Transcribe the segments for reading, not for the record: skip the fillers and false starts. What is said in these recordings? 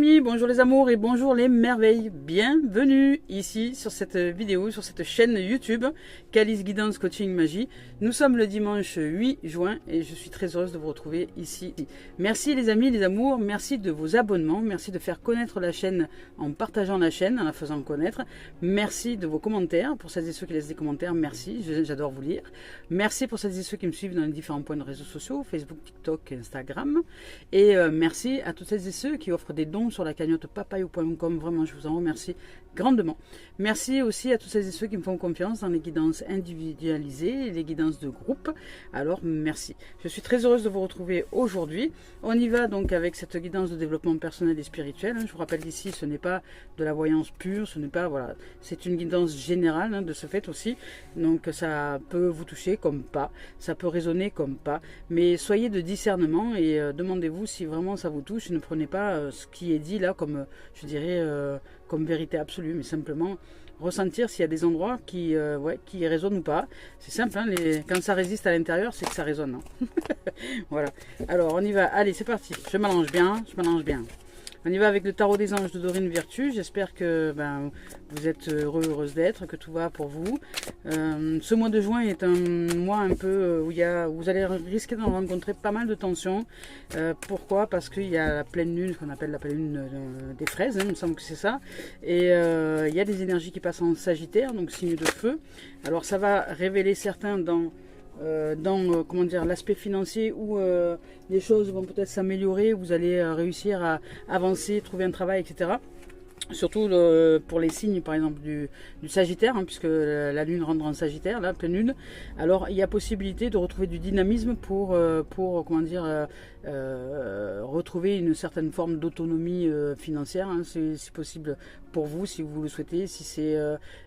amis, bonjour les amours et bonjour les merveilles. Bienvenue ici sur cette vidéo, sur cette chaîne YouTube Calice Guidance Coaching Magie. Nous sommes le dimanche 8 juin et je suis très heureuse de vous retrouver ici. Merci les amis, les amours, merci de vos abonnements, merci de faire connaître la chaîne en partageant la chaîne, en la faisant connaître. Merci de vos commentaires, pour celles et ceux qui laissent des commentaires, merci, j'adore vous lire. Merci pour celles et ceux qui me suivent dans les différents points de réseaux sociaux, Facebook, TikTok, Instagram. Et merci à toutes celles et ceux qui offrent des dons sur la cagnotte papayou.com. Vraiment, je vous en remercie grandement. Merci aussi à tous celles et ceux qui me font confiance dans les guidances individualisées et les guidances de groupe. Alors, merci. Je suis très heureuse de vous retrouver aujourd'hui. On y va donc avec cette guidance de développement personnel et spirituel. Je vous rappelle ici, ce n'est pas de la voyance pure, ce n'est pas, voilà, c'est une guidance générale de ce fait aussi. Donc, ça peut vous toucher comme pas, ça peut résonner comme pas. Mais soyez de discernement et demandez-vous si vraiment ça vous touche. Ne prenez pas ce qui est dit là comme, je dirais, comme vérité absolue, mais simplement ressentir s'il y a des endroits qui résonnent ou pas. C'est simple, hein, quand ça résiste à l'intérieur, c'est que ça résonne. Hein. Voilà. Alors, on y va. Allez, c'est parti. Je mélange bien, je mélange bien. On y va avec le tarot des anges de Dorine Virtue. J'espère que vous êtes heureux, heureuse d'être, que tout va pour vous. Ce mois de juin est un mois un peu où vous allez risquer d'en rencontrer pas mal de tensions. Pourquoi? Parce qu'il y a la pleine lune, ce qu'on appelle la pleine lune des fraises, hein, il me semble que c'est ça. Et il y a des énergies qui passent en Sagittaire, donc signe de feu. Alors ça va révéler certains dans comment dire, l'aspect financier où les choses vont peut-être s'améliorer, vous allez réussir à avancer, trouver un travail, etc. Surtout pour les signes par exemple du Sagittaire, hein, puisque la lune rentre en Sagittaire, la pleine lune. Alors il y a possibilité de retrouver du dynamisme pour comment dire, retrouver une certaine forme d'autonomie financière, hein, c'est possible pour vous si vous le souhaitez, si c'est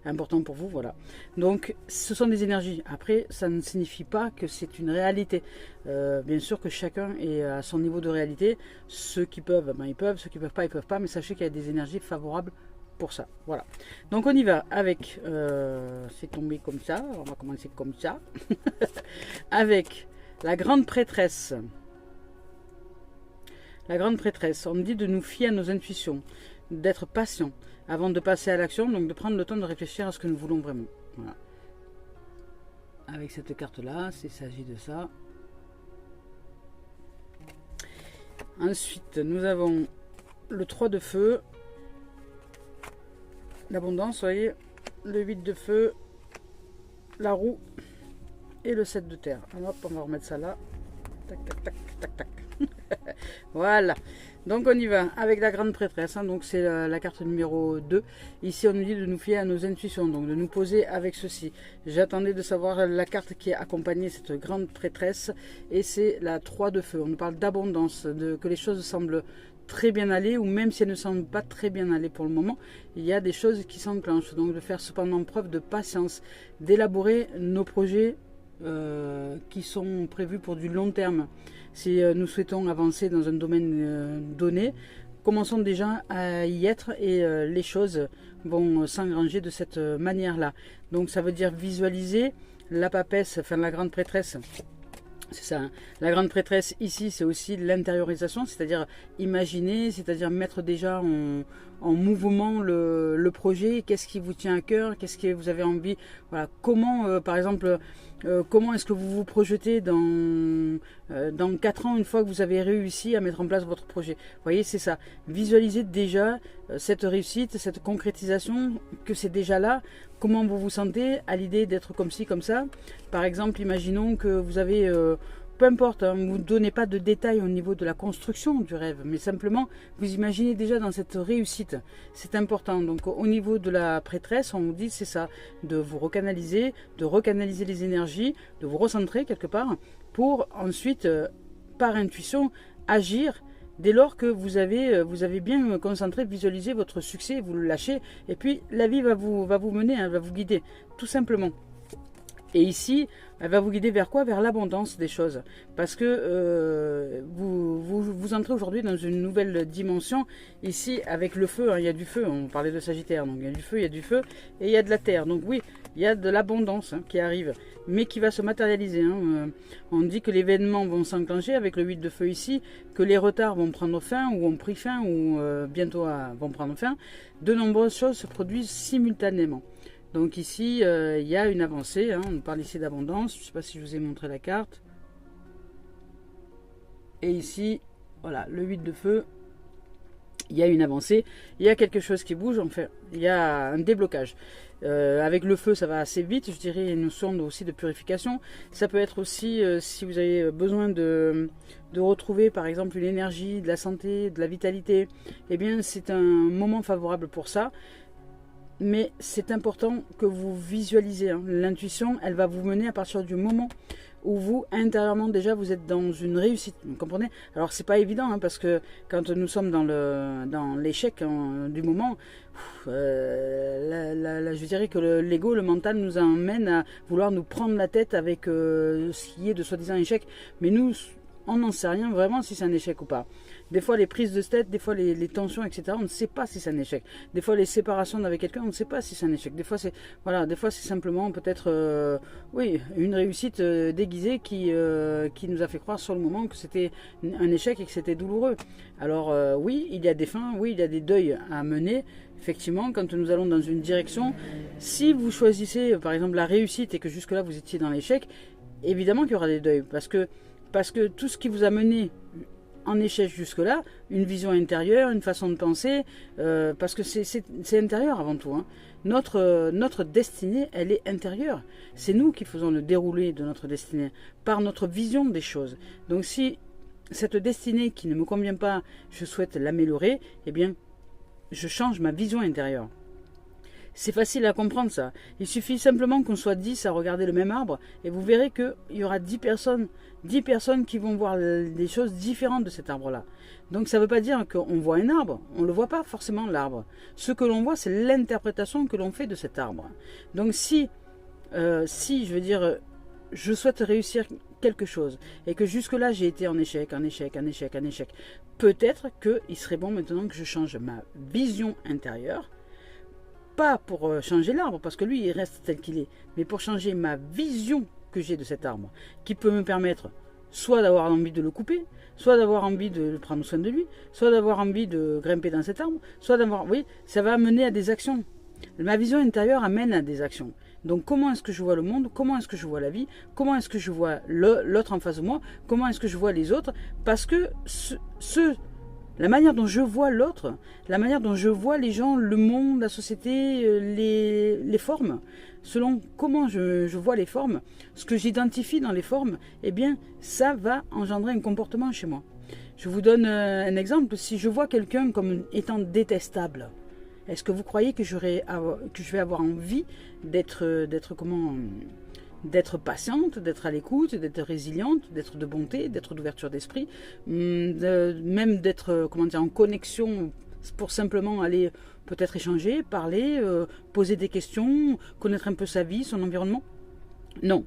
important pour vous, voilà. Donc ce sont des énergies. Après, ça ne signifie pas que c'est une réalité. Bien sûr que chacun est à son niveau de réalité. Ceux qui peuvent, ils peuvent, ceux qui peuvent pas, ils peuvent pas, mais sachez qu'il y a des énergies favorables pour ça, voilà. Donc on y va avec, c'est tombé comme ça, on va commencer comme ça, avec la grande prêtresse. La grande prêtresse, on nous dit de nous fier à nos intuitions, d'être patient avant de passer à l'action, donc de prendre le temps de réfléchir à ce que nous voulons vraiment. Voilà. Avec cette carte-là, il s'agit de ça. Ensuite, nous avons le 3 de feu, l'abondance, voyez, le 8 de feu, la roue et le 7 de terre. Alors, hop, on va remettre ça là. Tac, tac, tac, tac, tac. Voilà, donc on y va avec la grande prêtresse, hein, donc c'est la carte numéro 2. Ici on nous dit de nous fier à nos intuitions, donc de nous poser avec ceci. J'attendais de savoir la carte qui a accompagné cette grande prêtresse et c'est la 3 de feu. On nous parle d'abondance, que les choses semblent très bien aller, ou même si elles ne semblent pas très bien aller pour le moment, il y a des choses qui s'enclenchent, donc de faire cependant preuve de patience, d'élaborer nos projets qui sont prévus pour du long terme. Si nous souhaitons avancer dans un domaine donné, commençons déjà à y être et les choses vont s'engranger de cette manière-là. Donc ça veut dire visualiser la papesse, enfin la grande prêtresse. C'est ça, hein. La grande prêtresse ici, c'est aussi l'intériorisation, c'est-à-dire imaginer, c'est-à-dire mettre déjà en mouvement le projet, qu'est-ce qui vous tient à cœur, qu'est-ce que vous avez envie, voilà, comment, par exemple, comment est-ce que vous vous projetez dans 4 ans, une fois que vous avez réussi à mettre en place votre projet. Vous voyez, c'est ça, visualisez déjà cette réussite, cette concrétisation, que c'est déjà là, comment vous vous sentez à l'idée d'être comme ci, comme ça. Par exemple, imaginons que vous avez, peu importe, hein, vous ne donnez pas de détails au niveau de la construction du rêve, mais simplement vous imaginez déjà dans cette réussite. C'est important. Donc au niveau de la prêtresse, on vous dit c'est ça, de vous recanaliser, de recanaliser les énergies, de vous recentrer quelque part, pour ensuite, par intuition, agir. Dès lors que vous avez bien concentré, visualisé votre succès, vous le lâchez, et puis la vie va vous mener, hein, va vous guider, tout simplement. Et ici, elle va vous guider vers quoi? Vers l'abondance des choses. Parce que vous entrez aujourd'hui dans une nouvelle dimension. Ici, avec le feu, hein, il y a du feu. On parlait de Sagittaire, donc il y a du feu, et il y a de la terre. Donc oui, il y a de l'abondance qui arrive, mais qui va se matérialiser. On dit que les événements vont s'enclencher avec le 8 de feu ici, que les retards vont prendre fin, ou ont pris fin, ou bientôt vont prendre fin. De nombreuses choses se produisent simultanément. Donc ici, il y a une avancée. On parle ici d'abondance. Je ne sais pas si je vous ai montré la carte. Et ici, voilà, le 8 de feu. Il y a une avancée, il y a quelque chose qui bouge, enfin, il y a un déblocage. Avec le feu, ça va assez vite, je dirais, une sonde aussi de purification. Ça peut être aussi, si vous avez besoin de retrouver, par exemple, une énergie, de la santé, de la vitalité, eh bien, c'est un moment favorable pour ça. Mais c'est important que vous visualisez. L'intuition, elle va vous mener à partir du moment où vous, intérieurement, déjà, vous êtes dans une réussite. Vous comprenez? Alors, c'est pas évident, parce que quand nous sommes dans l'échec du moment, je dirais que l'ego, le mental, nous emmène à vouloir nous prendre la tête avec ce qui est de soi-disant échec. Mais nous, on n'en sait rien vraiment si c'est un échec ou pas. Des fois, les prises de tête, des fois, les tensions, etc., on ne sait pas si c'est un échec. Des fois, les séparations avec quelqu'un, on ne sait pas si c'est un échec. Des fois, c'est simplement peut-être oui, une réussite déguisée qui nous a fait croire sur le moment que c'était un échec et que c'était douloureux. Alors, oui, il y a des fins, oui, il y a des deuils à mener. Effectivement, quand nous allons dans une direction, si vous choisissez, par exemple, la réussite et que jusque-là, vous étiez dans l'échec, évidemment qu'il y aura des deuils. Parce que tout ce qui vous a mené en échec jusque-là, une vision intérieure, une façon de penser, parce que c'est intérieur avant tout. Notre destinée, elle est intérieure. C'est nous qui faisons le déroulé de notre destinée, par notre vision des choses. Donc si cette destinée qui ne me convient pas, je souhaite l'améliorer, eh bien, je change ma vision intérieure. C'est facile à comprendre ça. Il suffit simplement qu'on soit 10 à regarder le même arbre et vous verrez qu'il y aura 10 personnes qui vont voir des choses différentes de cet arbre-là. Donc ça ne veut pas dire qu'on voit un arbre, on ne le voit pas forcément l'arbre. Ce que l'on voit, c'est l'interprétation que l'on fait de cet arbre. Donc si je veux dire, je souhaite réussir quelque chose et que jusque-là j'ai été en échec, peut-être qu'il serait bon maintenant que je change ma vision intérieure. Pas pour changer l'arbre, parce que lui, il reste tel qu'il est, mais pour changer ma vision que j'ai de cet arbre, qui peut me permettre soit d'avoir envie de le couper, soit d'avoir envie de prendre soin de lui, soit d'avoir envie de grimper dans cet arbre, soit d'avoir... Oui, ça va mener à des actions. Ma vision intérieure amène à des actions. Donc comment est-ce que je vois le monde? Comment est-ce que je vois la vie? Comment est-ce que je vois l'autre en face de moi? Comment est-ce que je vois les autres? Parce que la manière dont je vois l'autre, la manière dont je vois les gens, le monde, la société, les formes, selon comment je vois les formes, ce que j'identifie dans les formes, eh bien, ça va engendrer un comportement chez moi. Je vous donne un exemple. Si je vois quelqu'un comme étant détestable, est-ce que vous croyez que je vais avoir envie d'être patiente, d'être à l'écoute, d'être résiliente, d'être de bonté, d'être d'ouverture d'esprit, même d'être en connexion pour simplement aller peut-être échanger, parler, poser des questions, connaître un peu sa vie, son environnement? Non.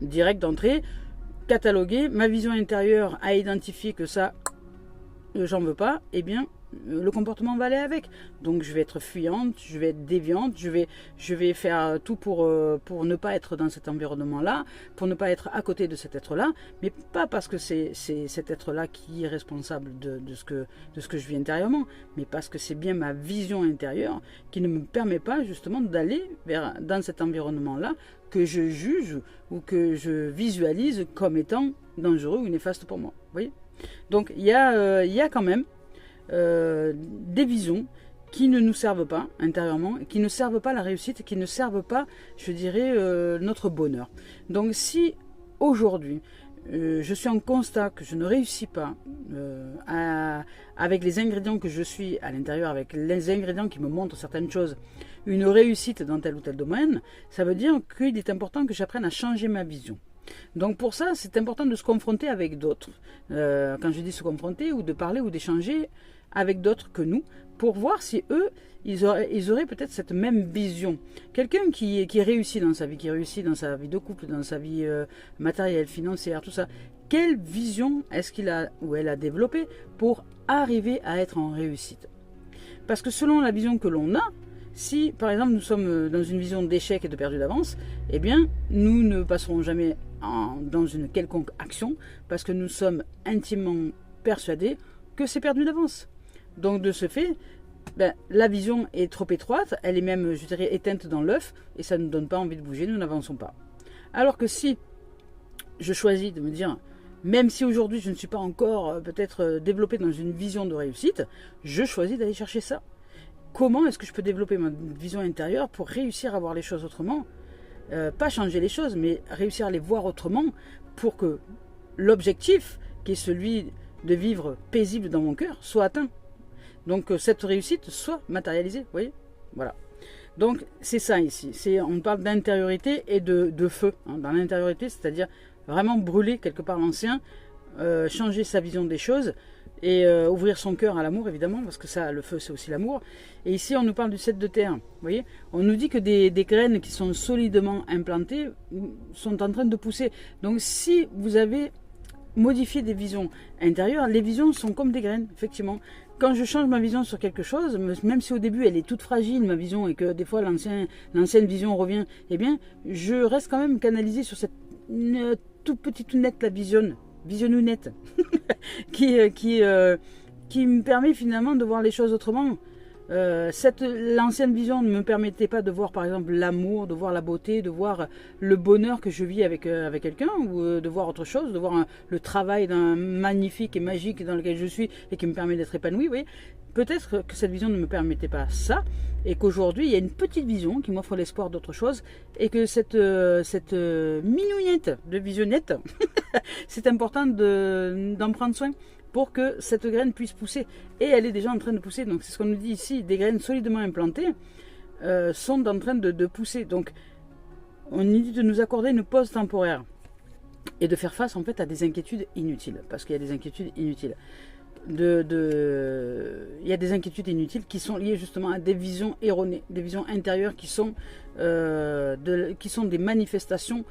Direct d'entrée, cataloguer, ma vision intérieure a identifié que ça, j'en veux pas, eh bien, le comportement va aller avec. Donc je vais être fuyante, je vais être déviante, je vais faire tout pour ne pas être dans cet environnement-là, pour ne pas être à côté de cet être-là, mais pas parce que c'est cet être-là qui est responsable de ce que je vis intérieurement, mais parce que c'est bien ma vision intérieure qui ne me permet pas justement d'aller dans cet environnement-là que je juge ou que je visualise comme étant dangereux ou néfaste pour moi. Vous voyez? Donc il y a quand même des visions qui ne nous servent pas intérieurement, qui ne servent pas la réussite, qui ne servent pas, je dirais, notre bonheur. Donc si aujourd'hui je suis en constat que je ne réussis pas avec les ingrédients que je suis à l'intérieur, avec les ingrédients qui me montrent certaines choses, une réussite dans tel ou tel domaine, ça veut dire qu'il est important que j'apprenne à changer ma vision. Donc pour ça, c'est important de se confronter avec d'autres. Quand je dis se confronter, ou de parler, ou d'échanger avec d'autres que nous, pour voir si eux, ils auraient peut-être cette même vision. Quelqu'un qui réussit dans sa vie, qui réussit dans sa vie de couple, dans sa vie matérielle, financière, tout ça, quelle vision est-ce qu'il a ou elle a développée pour arriver à être en réussite? Parce que selon la vision que l'on a, Si, par exemple, nous sommes dans une vision d'échec et de perdu d'avance, eh bien, nous ne passerons jamais dans une quelconque action parce que nous sommes intimement persuadés que c'est perdu d'avance. Donc, de ce fait, ben, la vision est trop étroite, elle est même, je dirais, éteinte dans l'œuf et ça ne nous donne pas envie de bouger, nous n'avançons pas. Alors que si je choisis de me dire, même si aujourd'hui je ne suis pas encore peut-être développé dans une vision de réussite, je choisis d'aller chercher ça. Comment est-ce que je peux développer ma vision intérieure pour réussir à voir les choses autrement ? Pas changer les choses, mais réussir à les voir autrement pour que l'objectif, qui est celui de vivre paisible dans mon cœur, soit atteint. Donc que cette réussite soit matérialisée, vous voyez ? Voilà. Donc c'est ça ici. On parle d'intériorité et de feu. Hein, dans l'intériorité, c'est-à-dire vraiment brûler quelque part l'ancien, changer sa vision des choses et ouvrir son cœur à l'amour, évidemment, parce que ça, le feu, c'est aussi l'amour. Et ici, on nous parle du 7 de terre. Vous voyez, on nous dit que des graines qui sont solidement implantées sont en train de pousser. Donc, si vous avez modifié des visions intérieures, les visions sont comme des graines, effectivement. Quand je change ma vision sur quelque chose, même si au début elle est toute fragile, ma vision, et que des fois l'ancienne vision revient, eh bien, je reste quand même canalisé sur cette toute petite lunette, la visionnounette, qui me permet finalement de voir les choses autrement. L'ancienne vision ne me permettait pas de voir par exemple l'amour, de voir la beauté, de voir le bonheur que je vis avec quelqu'un, ou de voir autre chose, de voir le travail d'un magnifique et magique dans lequel je suis et qui me permet d'être épanoui. Oui. Peut-être que cette vision ne me permettait pas ça, et qu'aujourd'hui il y a une petite vision qui m'offre l'espoir d'autre chose, et que cette minouillette de visionnette, c'est important d'en prendre soin pour que cette graine puisse pousser. Et elle est déjà en train de pousser. Donc c'est ce qu'on nous dit ici, des graines solidement implantées sont en train de pousser. Donc on nous dit de nous accorder une pause temporaire et de faire face en fait à des inquiétudes inutiles, parce qu'il y a des inquiétudes inutiles. Il y a des inquiétudes inutiles qui sont liées justement à des visions erronées, des visions intérieures qui sont des manifestations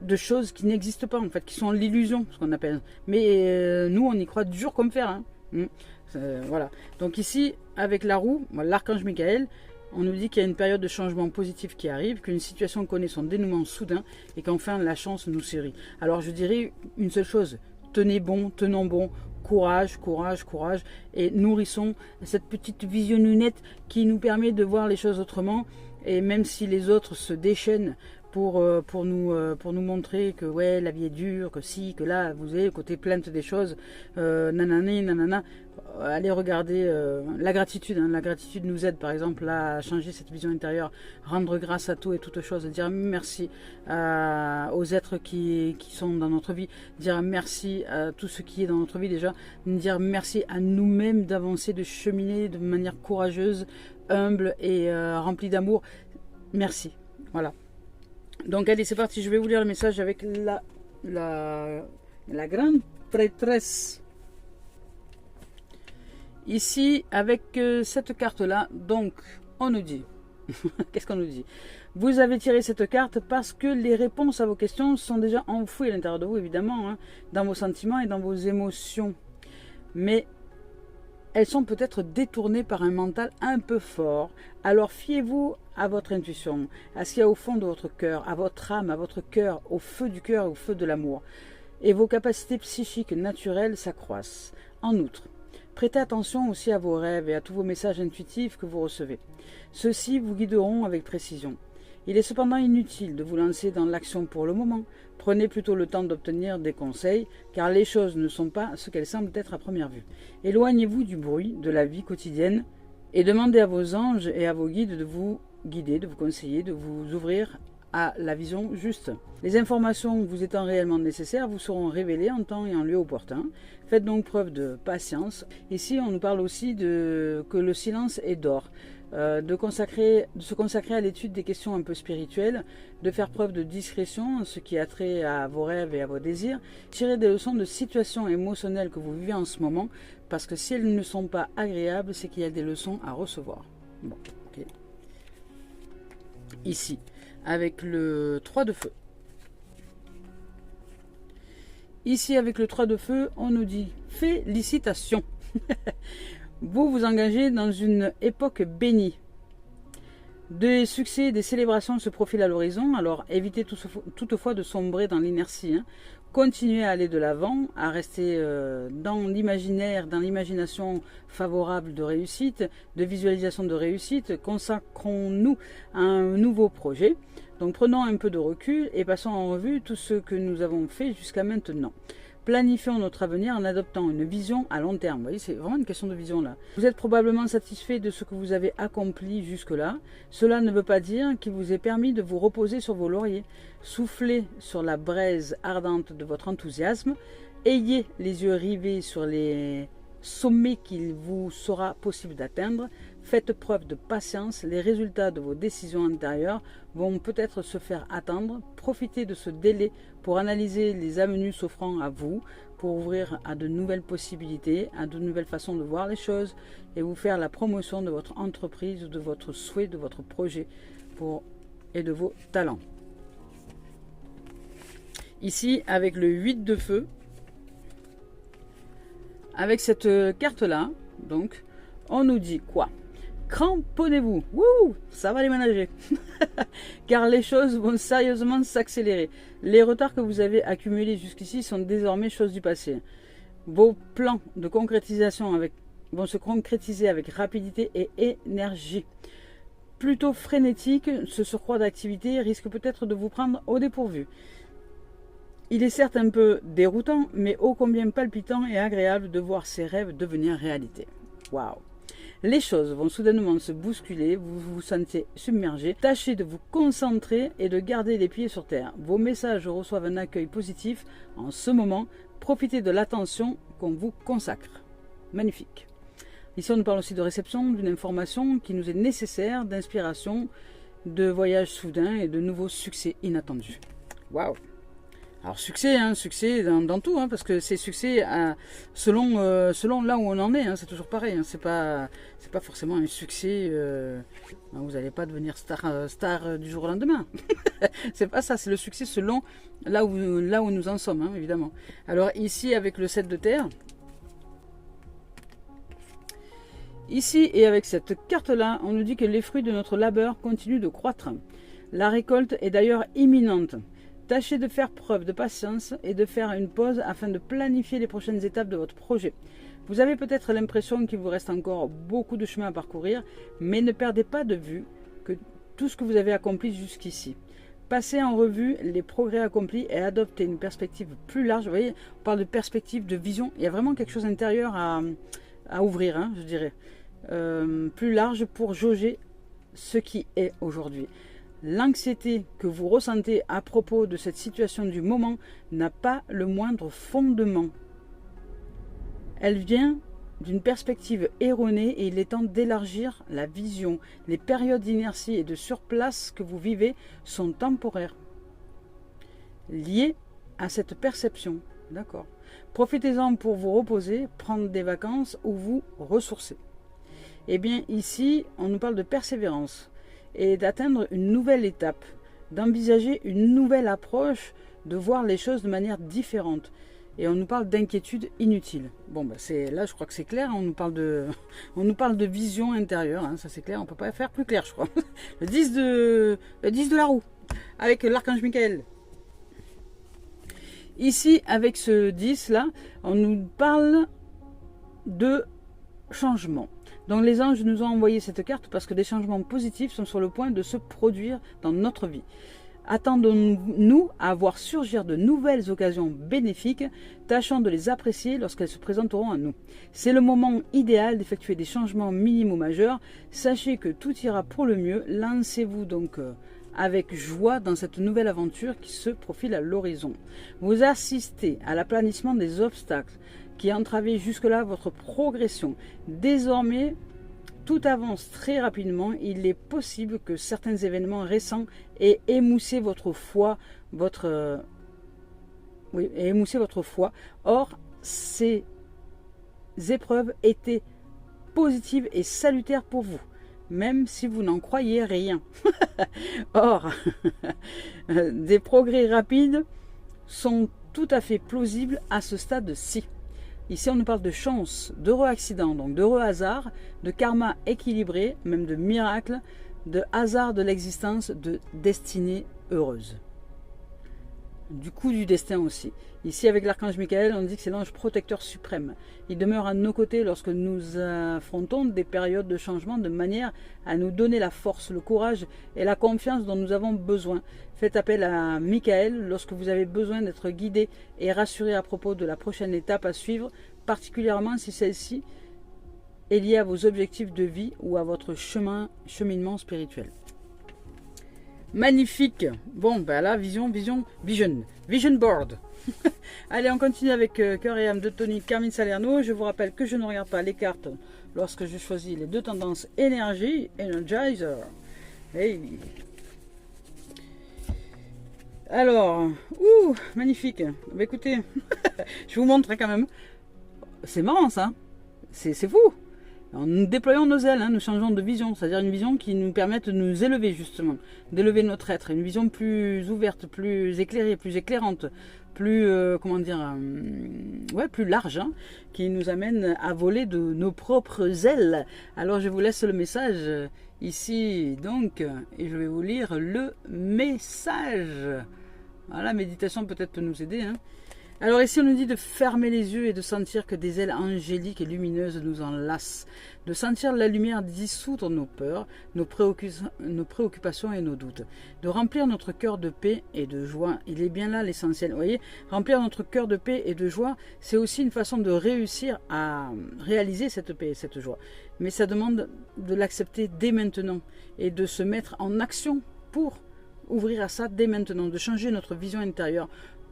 de choses qui n'existent pas en fait, qui sont l'illusion, ce qu'on appelle. Mais nous, on y croit dur comme fer. Hein. Voilà. Donc ici, avec la roue, l'archange Michael, on nous dit qu'il y a une période de changement positif qui arrive, qu'une situation connaît son dénouement soudain et qu'enfin la chance nous sourit. Alors je dirais une seule chose, tenez bon, tenons bon, courage, courage, courage, et nourrissons cette petite visionnounette qui nous permet de voir les choses autrement. Et même si les autres se déchaînent pour nous montrer que ouais, la vie est dure, que si, que là, vous avez le côté plainte des choses, nanani, nanana, allez regarder la gratitude. Hein. La gratitude nous aide par exemple à changer cette vision intérieure, rendre grâce à tout et toutes choses, dire merci aux êtres qui sont dans notre vie, dire merci à tout ce qui est dans notre vie déjà, dire merci à nous-mêmes d'avancer, de cheminer de manière courageuse, humble et remplie d'amour. Merci. Voilà. Donc allez, c'est parti, je vais vous lire le message avec la grande prêtresse. Ici, avec cette carte-là, donc, on nous dit, qu'est-ce qu'on nous dit? Vous avez tiré cette carte parce que les réponses à vos questions sont déjà enfouies à l'intérieur de vous, évidemment, hein, dans vos sentiments et dans vos émotions. Mais elles sont peut-être détournées par un mental un peu fort. Alors fiez-vous à votre intuition, à ce qu'il y a au fond de votre cœur, à votre âme, à votre cœur, au feu du cœur et au feu de l'amour. Et vos capacités psychiques naturelles s'accroissent. En outre, prêtez attention aussi à vos rêves et à tous vos messages intuitifs que vous recevez. Ceux-ci vous guideront avec précision. Il est cependant inutile de vous lancer dans l'action pour le moment. Prenez plutôt le temps d'obtenir des conseils, car les choses ne sont pas ce qu'elles semblent être à première vue. Éloignez-vous du bruit de la vie quotidienne et demandez à vos anges et à vos guides de vous guider, de vous conseiller, de vous ouvrir à la vision juste. Les informations vous étant réellement nécessaires vous seront révélées en temps et en lieu opportun. Faites donc preuve de patience. Ici, on nous parle aussi que le silence est d'or. De se consacrer à l'étude des questions un peu spirituelles, de faire preuve de discrétion en ce qui a trait à vos rêves et à vos désirs, tirer des leçons de situations émotionnelles que vous vivez en ce moment, parce que si elles ne sont pas agréables, c'est qu'il y a des leçons à recevoir. Bon, ok. Ici, avec le 3 de feu. Ici, avec le 3 de feu, on nous dit « Félicitations !» Vous vous engagez dans une époque bénie. Des succès, des célébrations se profilent à l'horizon, alors évitez toutefois de sombrer dans l'inertie. Hein. Continuez à aller de l'avant, à rester dans l'imaginaire, dans l'imagination favorable de réussite, de visualisation de réussite. Consacrons-nous à un nouveau projet. Donc prenons un peu de recul et passons en revue tout ce que nous avons fait jusqu'à maintenant. Planifions notre avenir en adoptant une vision à long terme. Vous voyez, c'est vraiment une question de vision là. Vous êtes probablement satisfait de ce que vous avez accompli jusque-là. Cela ne veut pas dire qu'il vous est permis de vous reposer sur vos lauriers. Soufflez sur la braise ardente de votre enthousiasme. Ayez les yeux rivés sur les sommets qu'il vous sera possible d'atteindre. Faites preuve de patience. Les résultats de vos décisions antérieures vont peut-être se faire attendre. Profitez de ce délai pour analyser les avenues s'offrant à vous, pour ouvrir à de nouvelles possibilités, à de nouvelles façons de voir les choses et vous faire la promotion de votre entreprise ou de votre souhait, de votre projet et de vos talents. Ici, avec le 8 de feu, avec cette carte-là, donc, on nous dit quoi? Cramponnez-vous, wouh, ça va déménager, car les choses vont sérieusement s'accélérer. Les retards que vous avez accumulés jusqu'ici sont désormais choses du passé. Vos plans de concrétisation vont se concrétiser avec rapidité et énergie. Plutôt frénétique, ce surcroît d'activité risque peut-être de vous prendre au dépourvu. Il est certes un peu déroutant, mais ô combien palpitant et agréable de voir ces rêves devenir réalité. Waouh! Les choses vont soudainement se bousculer, vous vous sentez submergé. Tâchez de vous concentrer et de garder les pieds sur terre. Vos messages reçoivent un accueil positif en ce moment. Profitez de l'attention qu'on vous consacre. Magnifique. Ici, on nous parle aussi de réception d'une information qui nous est nécessaire, d'inspiration, de voyages soudains et de nouveaux succès inattendus. Waouh! Alors succès, hein, succès dans tout, hein, parce que c'est succès selon là où on en est, hein, c'est toujours pareil, hein, c'est pas forcément un succès, vous n'allez pas devenir star du jour au lendemain, c'est pas ça, c'est le succès selon là où nous en sommes, hein, évidemment. Alors ici avec le 7 de terre, ici et avec cette carte là, on nous dit que les fruits de notre labeur continuent de croître. La récolte est d'ailleurs imminente. Tâchez de faire preuve de patience et de faire une pause afin de planifier les prochaines étapes de votre projet. Vous avez peut-être l'impression qu'il vous reste encore beaucoup de chemin à parcourir, mais ne perdez pas de vue que tout ce que vous avez accompli jusqu'ici. Passez en revue les progrès accomplis et adoptez une perspective plus large. Vous voyez, on parle de perspective, de vision. Il y a vraiment quelque chose d'intérieur à ouvrir, hein, je dirais. Plus large pour jauger ce qui est aujourd'hui. L'anxiété que vous ressentez à propos de cette situation du moment n'a pas le moindre fondement. Elle vient d'une perspective erronée et il est temps d'élargir la vision. Les périodes d'inertie et de surplace que vous vivez sont temporaires, liées à cette perception. D'accord. Profitez-en pour vous reposer, prendre des vacances ou vous ressourcer. Eh bien ici, on nous parle de persévérance et d'atteindre une nouvelle étape, d'envisager une nouvelle approche, de voir les choses de manière différente. Et on nous parle d'inquiétude inutile. Bon, bah là, je crois que c'est clair, on nous parle de vision intérieure, hein, ça c'est clair, on ne peut pas faire plus clair, je crois. Le 10 de la roue, avec l'archange Michael. Ici, avec ce 10 là, on nous parle de changement. Donc les anges nous ont envoyé cette carte parce que des changements positifs sont sur le point de se produire dans notre vie. Attendons-nous à voir surgir de nouvelles occasions bénéfiques, tâchons de les apprécier lorsqu'elles se présenteront à nous. C'est le moment idéal d'effectuer des changements minimaux majeurs. Sachez que tout ira pour le mieux. Lancez-vous donc avec joie dans cette nouvelle aventure qui se profile à l'horizon. Vous assistez à l'aplanissement des obstacles qui entravaient jusque-là votre progression. Désormais, tout avance très rapidement. Il est possible que certains événements récents aient émoussé votre foi, Or, ces épreuves étaient positives et salutaires pour vous, même si vous n'en croyez rien. Or, des progrès rapides sont tout à fait plausibles à ce stade-ci. Ici, on nous parle de chance, d'heureux accidents, donc d'heureux hasards, de karma équilibré, même de miracles, de hasard de l'existence, de destinée heureuse. Du coup du destin aussi. Ici avec l'archange Michael, on dit que c'est l'ange protecteur suprême. Il demeure à nos côtés lorsque nous affrontons des périodes de changement de manière à nous donner la force, le courage et la confiance dont nous avons besoin. Faites appel à Michael lorsque vous avez besoin d'être guidé et rassuré à propos de la prochaine étape à suivre, particulièrement si celle-ci est liée à vos objectifs de vie ou à votre cheminement spirituel. Magnifique. Bon, ben là, vision board. Allez, on continue avec Cœur et âme de Tony Carmine Salerno. Je vous rappelle que je ne regarde pas les cartes lorsque je choisis les deux tendances énergie, Energizer. Hey. Alors, magnifique. Bah, écoutez, je vous montre quand même. C'est marrant ça. C'est fou. Alors, nous déployons nos ailes, nous changeons de vision, c'est-à-dire une vision qui nous permette de nous élever justement, d'élever notre être, une vision plus ouverte, plus éclairée, plus éclairante, plus, plus large, qui nous amène à voler de nos propres ailes. Alors je vous laisse le message ici donc, et je vais vous lire le message. Voilà, méditation peut-être peut nous aider. Alors ici on nous dit de fermer les yeux et de sentir que des ailes angéliques et lumineuses nous enlacent, de sentir la lumière dissoudre nos peurs, nos préoccupations et nos doutes, de remplir notre cœur de paix et de joie. Il est bien là l'essentiel, vous voyez, remplir notre cœur de paix et de joie, c'est aussi une façon de réussir à réaliser cette paix et cette joie. Mais ça demande de l'accepter dès maintenant et de se mettre en action pour ouvrir à ça dès maintenant, de changer notre vision intérieure,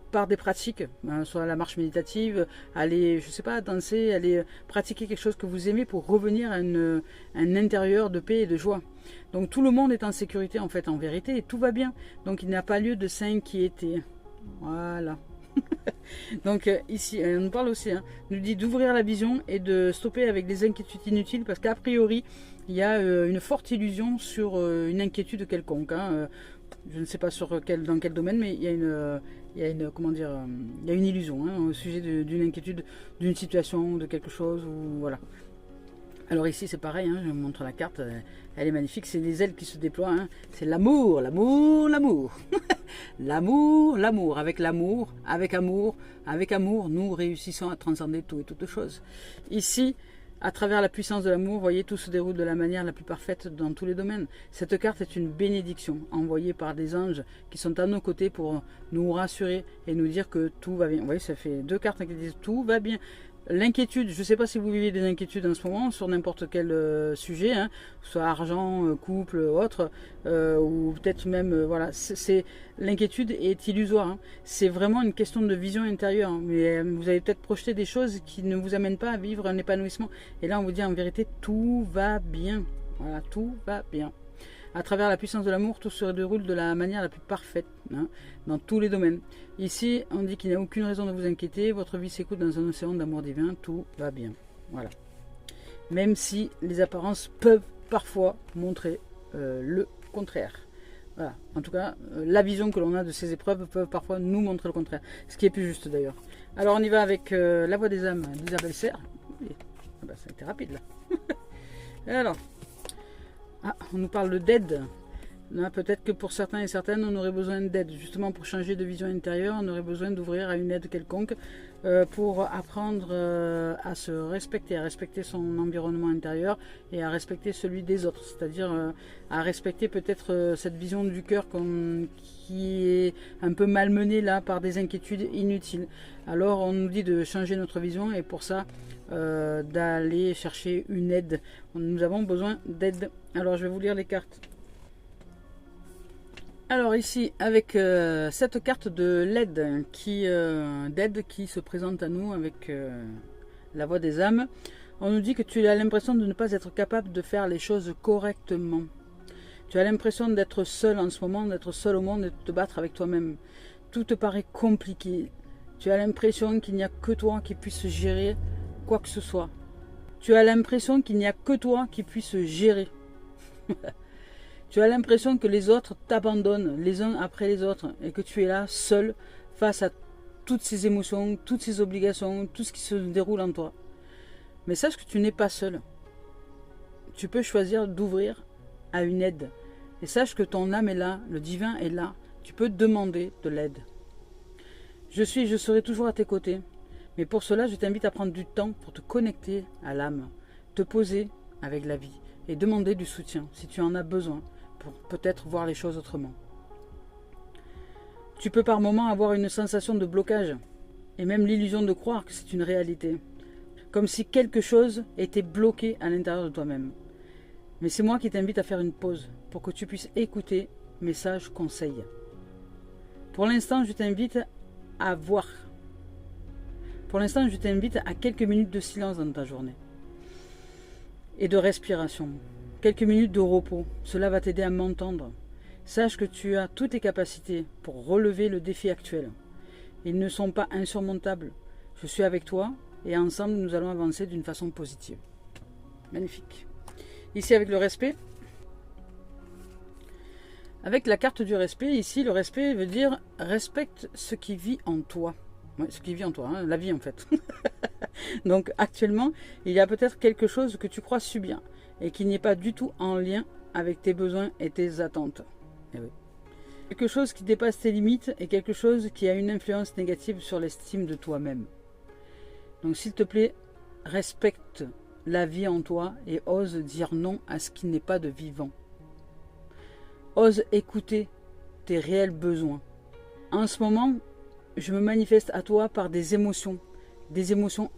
par des pratiques, soit la marche méditative, aller, je sais pas, danser, aller pratiquer quelque chose que vous aimez pour revenir à un intérieur de paix et de joie. Donc tout le monde est en sécurité en fait, en vérité, et tout va bien. Donc il n'y a pas lieu de s'inquiéter. Voilà. Donc ici, on nous parle aussi, nous dit d'ouvrir la vision et de stopper avec des inquiétudes inutiles, parce qu'a priori, il y a une forte illusion sur une inquiétude quelconque. Je ne sais pas dans quel domaine, mais il y a une illusion au sujet d'une inquiétude, d'une situation, de quelque chose, ou voilà. Alors ici c'est pareil, je vous montre la carte, elle est magnifique, c'est les ailes qui se déploient, c'est l'amour, l'amour, l'amour. L'amour, avec amour, nous réussissons à transcender tout et toutes choses. Ici, à travers la puissance de l'amour, voyez, tout se déroule de la manière la plus parfaite dans tous les domaines. Cette carte est une bénédiction envoyée par des anges qui sont à nos côtés pour nous rassurer et nous dire que tout va bien. Vous voyez, ça fait deux cartes qui disent tout va bien. L'inquiétude, je ne sais pas si vous vivez des inquiétudes en ce moment sur n'importe quel sujet, soit argent, couple, autre, ou peut-être même, voilà, l'inquiétude est illusoire. C'est vraiment une question de vision intérieure. Mais vous avez peut-être projeté des choses qui ne vous amènent pas à vivre un épanouissement. Et là, on vous dit en vérité, tout va bien. Voilà, tout va bien. À travers la puissance de l'amour, tout se déroule de la manière la plus parfaite, dans tous les domaines. Ici, on dit qu'il n'y a aucune raison de vous inquiéter, votre vie s'écoule dans un océan d'amour divin, tout va bien. Voilà. Même si les apparences peuvent parfois montrer le contraire. Voilà. En tout cas, la vision que l'on a de ces épreuves peut parfois nous montrer le contraire. Ce qui est plus juste d'ailleurs. Alors on y va avec La Voix des âmes d'Isabelle Serre. Oui. Ah bah, ça a été rapide là. Alors. On nous parle d'aide. Peut-être que pour certains et certaines, on aurait besoin d'aide. Justement, pour changer de vision intérieure, on aurait besoin d'ouvrir à une aide quelconque pour apprendre à se respecter, à respecter son environnement intérieur et à respecter celui des autres. C'est-à-dire à respecter peut-être cette vision du cœur qui est un peu malmenée là par des inquiétudes inutiles. Alors, on nous dit de changer notre vision et pour ça, d'aller chercher une aide. Nous avons besoin d'aide. Alors je vais vous lire les cartes. Alors ici avec cette carte de l'aide qui se présente à nous avec la voix des âmes, on nous dit que tu as l'impression de ne pas être capable de faire les choses correctement. Tu as l'impression d'être seul en ce moment, d'être seul au monde et de te battre avec toi-même. Tout te paraît compliqué. Tu as l'impression qu'il n'y a que toi qui puisse gérer quoi que ce soit. Tu as l'impression qu'il n'y a que toi qui puisse gérer. Tu as l'impression que les autres t'abandonnent les uns après les autres et que tu es là seul face à toutes ces émotions, toutes ces obligations, tout ce qui se déroule en toi. Mais sache que tu n'es pas seul. Tu peux choisir d'ouvrir à une aide. Et sache que ton âme est là, le divin est là. Tu peux demander de l'aide. Je serai toujours à tes côtés. Mais pour cela, je t'invite à prendre du temps pour te connecter à l'âme, te poser avec la vie et demander du soutien si tu en as besoin pour peut-être voir les choses autrement. Tu peux par moments avoir une sensation de blocage et même l'illusion de croire que c'est une réalité, comme si quelque chose était bloqué à l'intérieur de toi-même. Mais c'est moi qui t'invite à faire une pause pour que tu puisses écouter mes sages conseils. Pour l'instant, je t'invite à voir. Pour l'instant, je t'invite à quelques minutes de silence dans ta journée et de respiration. Quelques minutes de repos. Cela va t'aider à m'entendre. Sache que tu as toutes les capacités pour relever le défi actuel. Ils ne sont pas insurmontables. Je suis avec toi et ensemble nous allons avancer d'une façon positive. Magnifique. Ici avec le respect. Avec la carte du respect, ici le respect veut dire respecte ce qui vit en toi. Ouais, ce qui vit en toi, hein, la vie en fait. Donc actuellement, il y a peut-être quelque chose que tu crois subir et qui n'est pas du tout en lien avec tes besoins et tes attentes. Eh oui. Quelque chose qui dépasse tes limites et quelque chose qui a une influence négative sur l'estime de toi-même. Donc s'il te plaît, respecte la vie en toi et ose dire non à ce qui n'est pas de vivant. Ose écouter tes réels besoins. En ce moment, je me manifeste à toi par des émotions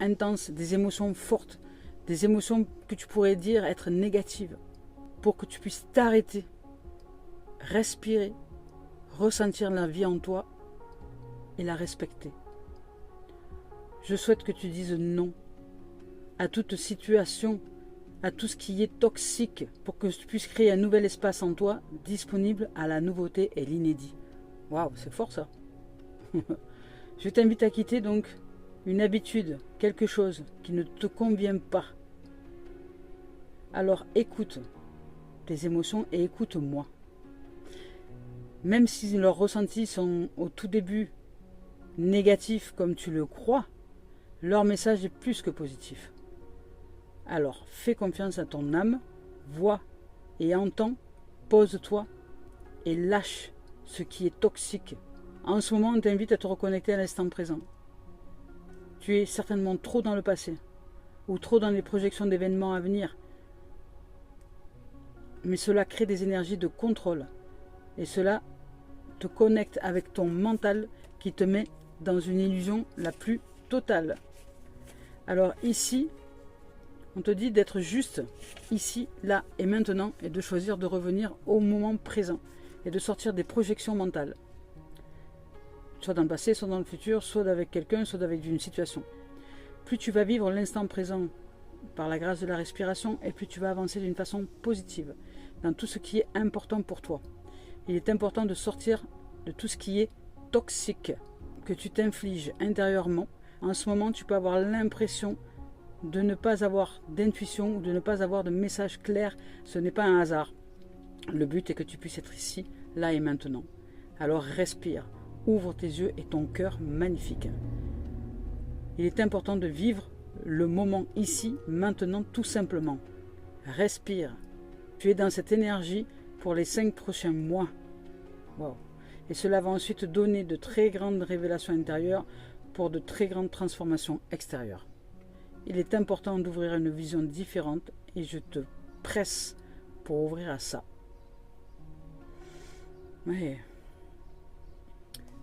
intenses, des émotions fortes, des émotions que tu pourrais dire être négatives, pour que tu puisses t'arrêter, respirer, ressentir la vie en toi et la respecter. Je souhaite que tu dises non à toute situation, à tout ce qui est toxique, pour que tu puisses créer un nouvel espace en toi, disponible à la nouveauté et l'inédit. Waouh, c'est fort ça. Je t'invite à quitter donc une habitude, quelque chose qui ne te convient pas. Alors écoute tes émotions et écoute-moi. Même si leurs ressentis sont au tout début négatifs comme tu le crois, leur message est plus que positif. Alors fais confiance à ton âme, vois et entends, pose-toi et lâche ce qui est toxique. En ce moment, on t'invite à te reconnecter à l'instant présent. Tu es certainement trop dans le passé ou trop dans les projections d'événements à venir. Mais cela crée des énergies de contrôle et cela te connecte avec ton mental qui te met dans une illusion la plus totale. Alors ici, on te dit d'être juste ici, là et maintenant et de choisir de revenir au moment présent et de sortir des projections mentales. Soit dans le passé, soit dans le futur, soit avec quelqu'un, soit avec une situation. Plus tu vas vivre l'instant présent par la grâce de la respiration et plus tu vas avancer d'une façon positive dans tout ce qui est important pour toi. Il est important de sortir de tout ce qui est toxique que tu t'infliges intérieurement. En ce moment, tu peux avoir l'impression de ne pas avoir d'intuition ou de ne pas avoir de message clair. Ce n'est pas un hasard. Le but est que tu puisses être ici, là et maintenant. Alors respire, ouvre tes yeux et ton cœur magnifique. Il est important de vivre le moment ici, maintenant, tout simplement. Respire. Tu es dans cette énergie pour les 5 prochains mois. Wow. Et cela va ensuite donner de très grandes révélations intérieures pour de très grandes transformations extérieures. Il est important d'ouvrir une vision différente et je te presse pour ouvrir à ça. Oui.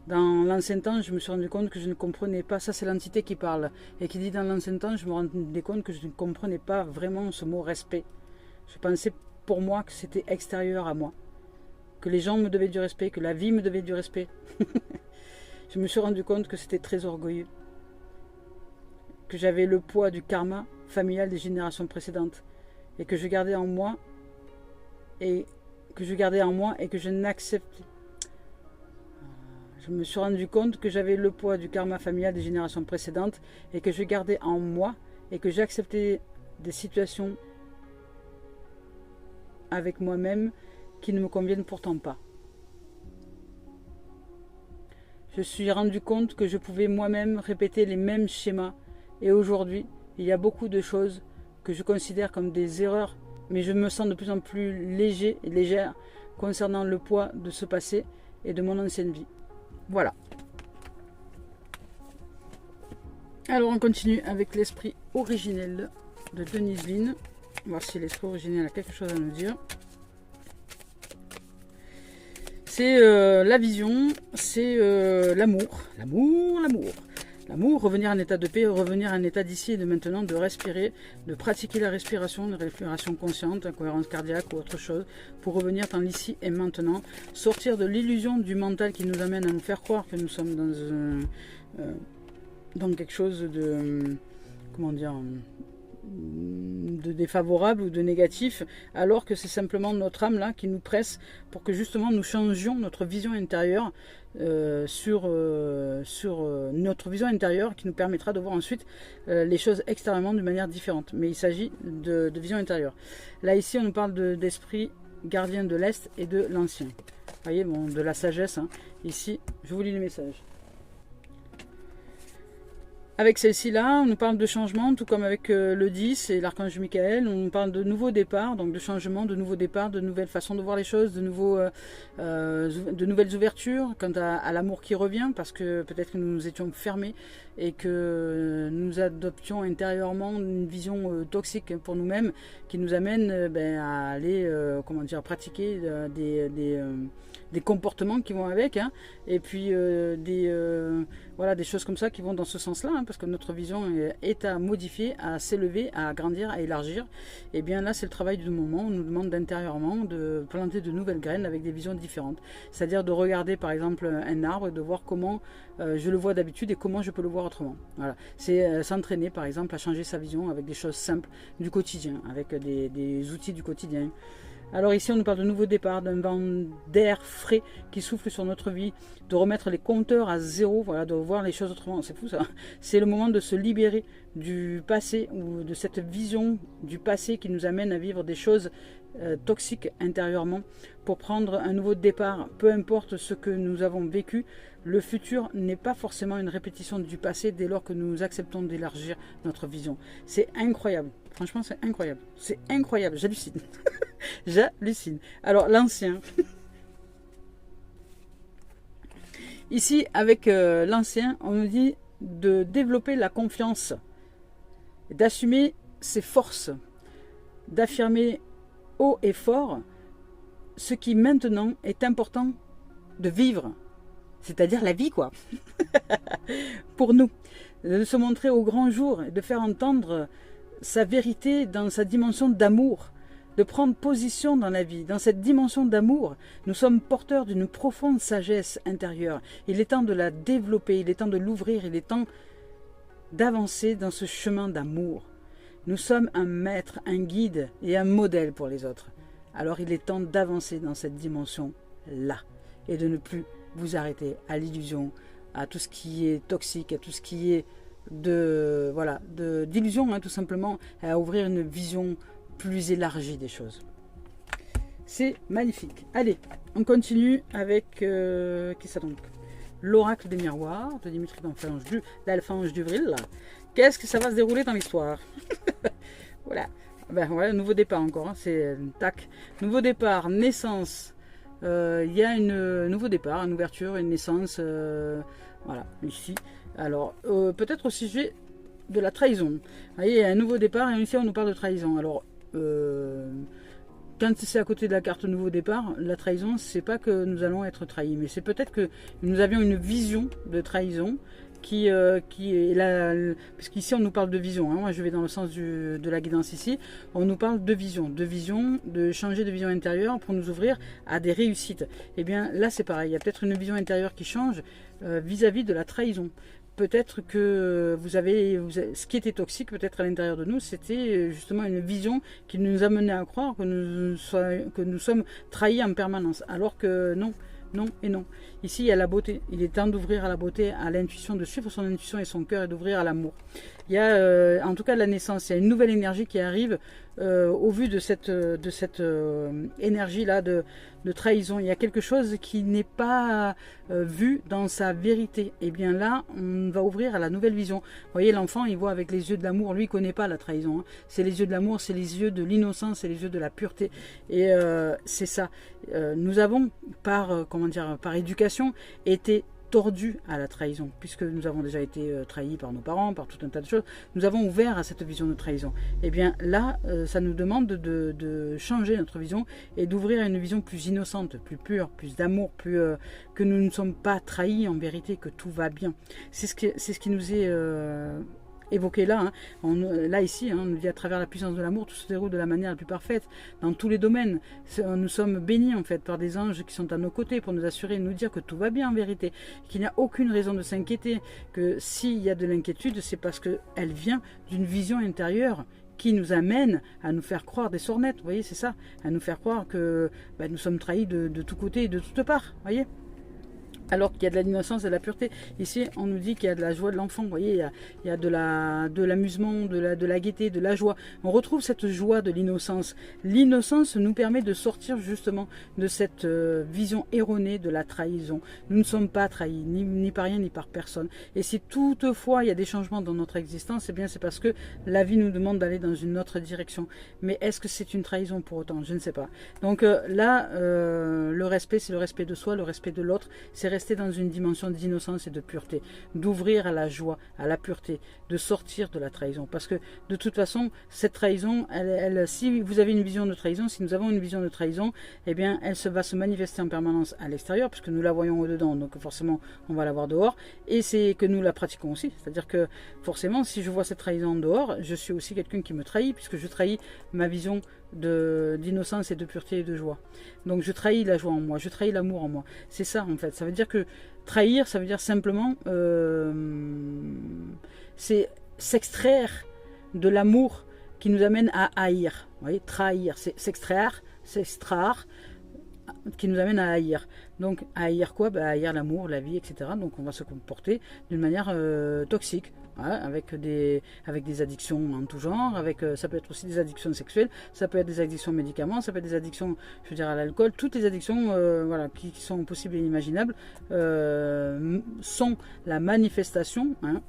Dans l'ancien temps, je me suis rendu compte que je ne comprenais pas, ça c'est l'entité qui parle, et qui dit dans l'ancien temps, je me rendais compte que je ne comprenais pas vraiment ce mot respect. Je pensais pour moi que c'était extérieur à moi, que les gens me devaient du respect, que la vie me devait du respect. Je me suis rendu compte que c'était très orgueilleux, que j'avais le poids du karma familial des générations précédentes, et que je gardais en moi, et que je n'acceptais. Je me suis rendu compte que j'avais le poids du karma familial des générations précédentes et que je gardais en moi et que j'acceptais des situations avec moi-même qui ne me conviennent pourtant pas. Je me suis rendu compte que je pouvais moi-même répéter les mêmes schémas et aujourd'hui, il y a beaucoup de choses que je considère comme des erreurs mais je me sens de plus en plus léger et légère concernant le poids de ce passé et de mon ancienne vie. Voilà. Alors on continue avec l'esprit originel de Denise Linn. On va voir si l'esprit originel a quelque chose à nous dire. C'est la vision, c'est l'amour. L'amour, revenir à un état de paix, revenir à un état d'ici et de maintenant, de respirer, de pratiquer la respiration, une respiration consciente, la cohérence cardiaque ou autre chose, pour revenir dans l'ici et maintenant, sortir de l'illusion du mental qui nous amène à nous faire croire que nous sommes dans quelque chose de, comment dire, de défavorable ou de négatif, alors que c'est simplement notre âme là qui nous presse pour que justement nous changions notre vision intérieure sur notre vision intérieure, qui nous permettra de voir ensuite les choses extérieurement de manière différente. Mais il s'agit de vision intérieure. Là ici on nous parle d'esprit gardien de l'Est et de l'ancien. Vous voyez, bon, de la sagesse. Hein. Ici, je vous lis le message. Avec celle-ci là, on nous parle de changement, tout comme avec le 10 et l'archange Michael. On nous parle de nouveaux départs, donc de changement, de nouveaux départs, de nouvelles façons de voir les choses, de nouvelles ouvertures quant à l'amour qui revient, parce que peut-être que nous étions fermés et que nous adoptions intérieurement une vision toxique pour nous-mêmes qui nous amène à aller pratiquer des comportements qui vont avec, hein, et puis des choses comme ça qui vont dans ce sens-là, hein, parce que notre vision est à modifier, à s'élever, à agrandir, à élargir. Et bien là, c'est le travail du moment. On nous demande d'intérieurement de planter de nouvelles graines avec des visions différentes. C'est-à-dire de regarder par exemple un arbre et de voir comment je le vois d'habitude et comment je peux le voir autrement. Voilà. C'est s'entraîner par exemple à changer sa vision avec des choses simples du quotidien, avec des outils du quotidien. Alors ici on nous parle de nouveau départ, d'un vent d'air frais qui souffle sur notre vie, de remettre les compteurs à zéro, voilà, de voir les choses autrement. C'est fou ça. C'est le moment de se libérer du passé ou de cette vision du passé qui nous amène à vivre des choses toxiques intérieurement pour prendre un nouveau départ. Peu importe ce que nous avons vécu, le futur n'est pas forcément une répétition du passé dès lors que nous acceptons d'élargir notre vision. C'est incroyable. Franchement, c'est incroyable. C'est incroyable. J'hallucine. J'hallucine. Alors, l'ancien. Ici, avec l'ancien, on nous dit de développer la confiance, d'assumer ses forces, d'affirmer haut et fort ce qui maintenant est important de vivre, c'est-à-dire la vie, quoi. Pour nous, de se montrer au grand jour et de faire entendre sa vérité dans sa dimension d'amour, de prendre position dans la vie. Dans cette dimension d'amour, nous sommes porteurs d'une profonde sagesse intérieure. Il est temps de la développer, il est temps de l'ouvrir, il est temps d'avancer dans ce chemin d'amour. Nous sommes un maître, un guide et un modèle pour les autres. Alors il est temps d'avancer dans cette dimension-là et de ne plus vous arrêter à l'illusion, à tout ce qui est toxique, à tout ce qui est d'illusion, hein, tout simplement, à ouvrir une vision plus élargie des choses. C'est magnifique. Allez, on continue avec qui ça donc? L'oracle des miroirs de Dimitri l'Alpha-Ange d'Uvril. Qu'est-ce que ça va se dérouler dans l'histoire? Voilà. Ben voilà, nouveau départ encore, hein. C'est tac. Nouveau départ, naissance. Il y a un nouveau départ, une ouverture, une naissance. Voilà, ici. Alors, peut-être au sujet de la trahison. Vous voyez, il y a un nouveau départ et ici on nous parle de trahison. Alors, quand c'est à côté de la carte nouveau départ, la trahison, c'est pas que nous allons être trahis, mais c'est peut-être que nous avions une vision de trahison qui est là, parce qu'ici on nous parle de vision, hein. Moi je vais dans le sens de la guidance ici, on nous parle de vision, de changer de vision intérieure pour nous ouvrir à des réussites. Et bien là c'est pareil, il y a peut-être une vision intérieure qui change vis-à-vis de la trahison. Peut-être que ce qui était toxique peut-être à l'intérieur de nous, c'était justement une vision qui nous amenait à croire que nous sommes trahis en permanence. Alors que non, non et non. Ici, il y a la beauté. Il est temps d'ouvrir à la beauté, à l'intuition, de suivre son intuition et son cœur et d'ouvrir à l'amour. Il y a, en tout cas, la naissance. Il y a une nouvelle énergie qui arrive au vu de cette énergie-là de trahison. Il y a quelque chose qui n'est pas vu dans sa vérité. Et bien là, on va ouvrir à la nouvelle vision. Vous voyez, l'enfant, il voit avec les yeux de l'amour. Lui, il ne connaît pas la trahison. Hein. C'est les yeux de l'amour, c'est les yeux de l'innocence, c'est les yeux de la pureté. Et c'est ça. Nous avons, comment dire, par éducation, été tordus à la trahison, puisque nous avons déjà été trahis par nos parents, par tout un tas de choses, nous avons ouvert à cette vision de trahison. Et bien là, ça nous demande de changer notre vision et d'ouvrir à une vision plus innocente, plus pure, plus d'amour, plus que nous ne sommes pas trahis en vérité, que tout va bien. C'est ce qui nous est évoqué là. Hein. Là, ici, hein, on nous dit à travers la puissance de l'amour, tout se déroule de la manière la plus parfaite, dans tous les domaines. Nous sommes bénis, en fait, par des anges qui sont à nos côtés pour nous assurer et nous dire que tout va bien, en vérité, qu'il n'y a aucune raison de s'inquiéter, que s'il y a de l'inquiétude, c'est parce qu'elle vient d'une vision intérieure qui nous amène à nous faire croire des sornettes, vous voyez, c'est ça, à nous faire croire que nous sommes trahis de tous côtés et de toutes parts, vous voyez. Alors qu'il y a de l'innocence et de la pureté. Ici, on nous dit qu'il y a de la joie de l'enfant. Vous voyez, il y a de l'amusement, de la gaieté, de la joie. On retrouve cette joie de l'innocence. L'innocence nous permet de sortir justement de cette vision erronée de la trahison. Nous ne sommes pas trahis, ni par rien, ni par personne. Et si toutefois il y a des changements dans notre existence, eh bien c'est parce que la vie nous demande d'aller dans une autre direction. Mais est-ce que c'est une trahison pour autant? Je ne sais pas. Donc là, le respect, c'est le respect de soi, le respect de l'autre. C'est rester dans une dimension d'innocence et de pureté, d'ouvrir à la joie, à la pureté, de sortir de la trahison. Parce que de toute façon, cette trahison, si vous avez une vision de trahison, si nous avons une vision de trahison, eh bien, va se manifester en permanence à l'extérieur, puisque nous la voyons au-dedans, donc forcément, on va la voir dehors, et c'est que nous la pratiquons aussi. C'est-à-dire que forcément, si je vois cette trahison dehors, je suis aussi quelqu'un qui me trahit, puisque je trahis ma vision d'innocence et de pureté et de joie. Donc je trahis la joie en moi, je trahis l'amour en moi. C'est ça en fait. Ça veut dire que trahir, ça veut dire simplement c'est s'extraire de l'amour qui nous amène à haïr. Vous voyez, trahir, c'est s'extraire, qui nous amène à haïr. Donc haïr quoi? Haïr l'amour, la vie, etc. Donc on va se comporter d'une manière toxique. Voilà, avec des addictions en tout genre, ça peut être aussi des addictions sexuelles, ça peut être des addictions aux médicaments, ça peut être des addictions, je veux dire, à l'alcool. Toutes les addictions voilà, qui sont possibles et imaginables sont la manifestation, hein,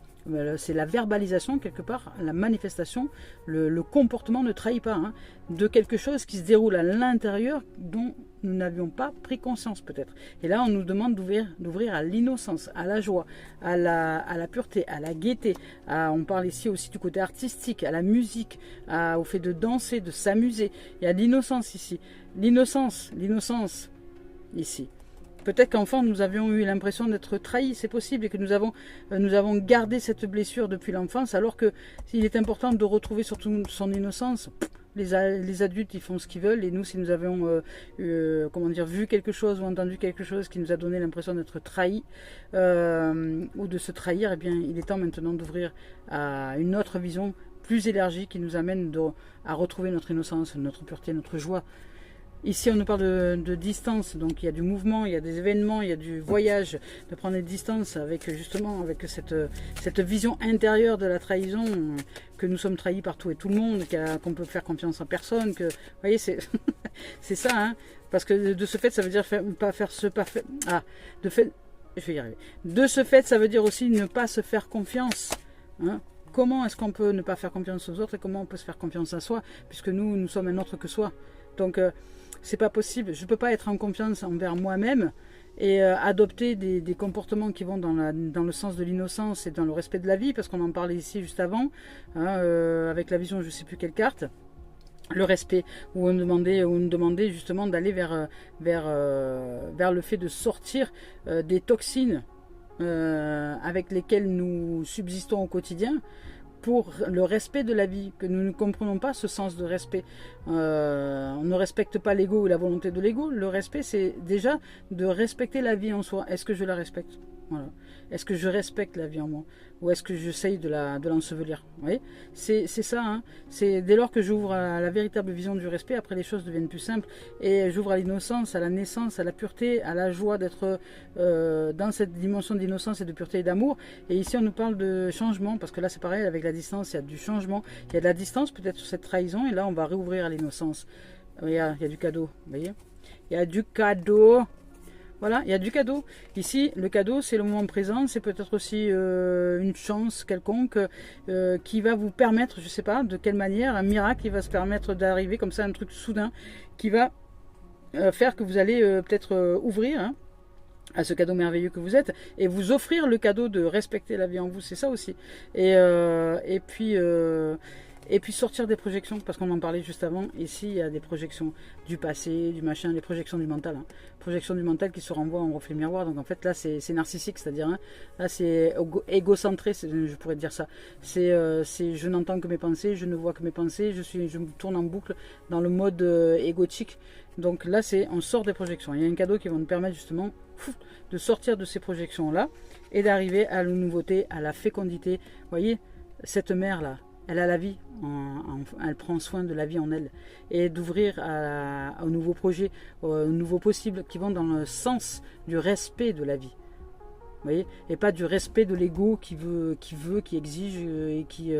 c'est la verbalisation quelque part, la manifestation, le comportement ne trahit pas, hein, de quelque chose qui se déroule à l'intérieur dont nous n'avions pas pris conscience peut-être. Et là on nous demande d'ouvrir à l'innocence, à la joie, à la pureté, à la gaieté. On parle ici aussi du côté artistique, à la musique, au fait de danser, de s'amuser. Il y a l'innocence ici. L'innocence ici. Peut-être qu'enfant, nous avions eu l'impression d'être trahis, c'est possible, et que nous avons gardé cette blessure depuis l'enfance, alors qu'il est important de retrouver surtout son innocence. Les adultes, ils font ce qu'ils veulent, et nous, si nous avions comment dire, vu quelque chose ou entendu quelque chose qui nous a donné l'impression d'être trahis, ou de se trahir, eh bien, il est temps maintenant d'ouvrir à une autre vision plus élargie qui nous amène à retrouver notre innocence, notre pureté, notre joie. Ici, on nous parle de distance, donc il y a du mouvement, il y a des événements, il y a du voyage, de prendre des distances avec justement avec cette vision intérieure de la trahison, que nous sommes trahis par tout et tout le monde, qu'on peut faire confiance en personne, que, vous voyez, c'est c'est ça, hein, parce que de ce fait, ça veut dire je vais y arriver. De ce fait, ça veut dire aussi ne pas se faire confiance, hein. Comment est-ce qu'on peut ne pas faire confiance aux autres et comment on peut se faire confiance à soi, puisque nous sommes un autre que soi. Donc, c'est pas possible. Je ne peux pas être en confiance envers moi-même et adopter des comportements qui vont dans le sens de l'innocence et dans le respect de la vie, parce qu'on en parlait ici juste avant, hein, avec la vision, je ne sais plus quelle carte, le respect, où on nous demandait justement d'aller vers le fait de sortir des toxines avec lesquelles nous subsistons au quotidien, pour le respect de la vie, que nous ne comprenons pas ce sens de respect. On ne respecte pas l'ego ou la volonté de l'ego. Le respect, c'est déjà de respecter la vie en soi. Est-ce que je la respecte? Voilà. Est-ce que je respecte la vie en moi? Ou est-ce que j'essaye de l'ensevelir? Vous voyez, c'est ça. Hein. C'est dès lors que j'ouvre à la véritable vision du respect, après les choses deviennent plus simples. Et j'ouvre à l'innocence, à la naissance, à la pureté, à la joie d'être dans cette dimension d'innocence et de pureté et d'amour. Et ici, on nous parle de changement, parce que là, c'est pareil, avec la distance, il y a du changement. Il y a de la distance peut-être sur cette trahison. Et là, on va réouvrir à l'innocence. Il y a du cadeau, vous voyez. Il y a du cadeau. Voilà, il y a du cadeau. Ici, le cadeau, c'est le moment présent. C'est peut-être aussi une chance quelconque qui va vous permettre, je ne sais pas de quelle manière, un miracle qui va se permettre d'arriver comme ça, un truc soudain qui va faire que vous allez peut-être ouvrir à ce cadeau merveilleux que vous êtes et vous offrir le cadeau de respecter la vie en vous. C'est ça aussi. Et puis sortir des projections, parce qu'on en parlait juste avant. Ici, il y a des projections du passé, du machin, les projections du mental. Hein. Projections du mental qui se renvoient en reflet miroir. Donc en fait, là, c'est narcissique, c'est-à-dire, hein, là, c'est égocentré, je pourrais dire ça. C'est je n'entends que mes pensées, je ne vois que mes pensées, je me tourne en boucle dans le mode égotique. Donc là, on sort des projections. Il y a un cadeau qui va nous permettre justement de sortir de ces projections-là et d'arriver à la nouveauté, à la fécondité. Vous voyez, cette mère-là, elle a la vie, elle prend soin de la vie en elle. Et d'ouvrir aux nouveaux projets, aux nouveaux possibles qui vont dans le sens du respect de la vie. Vous voyez, et pas du respect de l'ego qui exige et qui